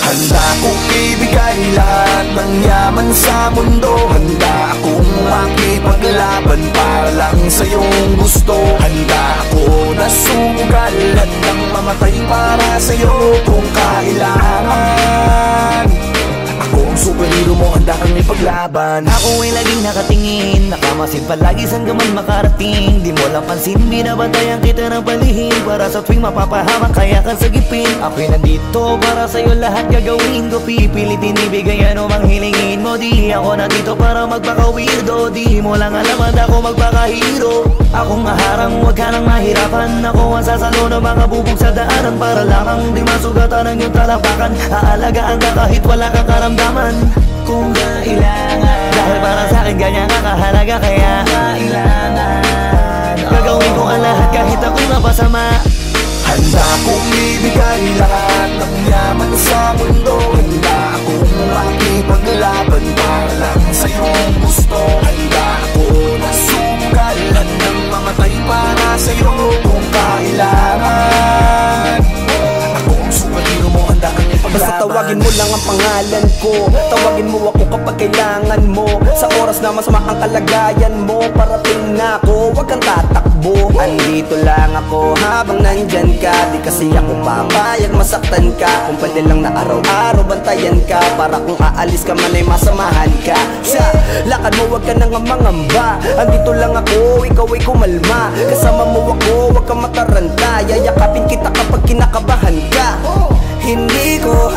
Handa kong ibigay lahat ng yaman sa mundo. Handa akong makipaglaban para lang sa iyong gusto. Handa ako na sumugal at nang mamatay para sa iyo kung kailangan. Akong superhero mo, handa kang ipaglaban. Ako ay laging nakatingin, nakamasid palagi saan ka man makarating. Di mo lang pansin, binabantayan kita ng palihim. Para sa tuwing mapapahamak kaya kang sagipin. Ako'y nandito para sa'yo lahat gagawin ko. Pipilitin ibigay ano mang hilingin mo. Di ako nandito para magpaka-weirdo. Di mo lang alam at ako magpaka-hero. Akong maharang, huwag ka nang mahirapan. Ako ang sasalo ng mga bubog sa daanan. Para lamang di masugatan ang iyong talapakan. Aalagaan ka kahit wala kang karamdaman kung kailangan. Dahil para sa'kin ganyan ka kahalaga. Kaya kailangan gagawin ko ang lahat kahit ako napasama. Handa kong ibigay lahat ng yaman sa mundo. Handa akong makipaglaban para lang sa iyong gusto. Handa ako na sumugal at nang mamatay para sa iyo kung kailangan. Ako ang superhero mo, handa kang ipaglaban. Basta tawagin mo lang ang pangalan ko. Tawagin mo ako kapag kailangan mo. Sa oras na masama ang kalagayan mo, parating na ako, huwag kang tatakbo. Andito lang ako habang nandyan ka. Di kasi ako papayag masaktan ka. Kung pwede lang na araw-araw bantayan ka. Para kung aalis ka man ay masamahan ka. Sa lakad mo huwag ka nang mangamba. Andito lang ako, ikaw ay kumalma. Kasama mo ako, huwag kang mataranta. Yayakapin kita kapag kinakabahan ka. Hindi ko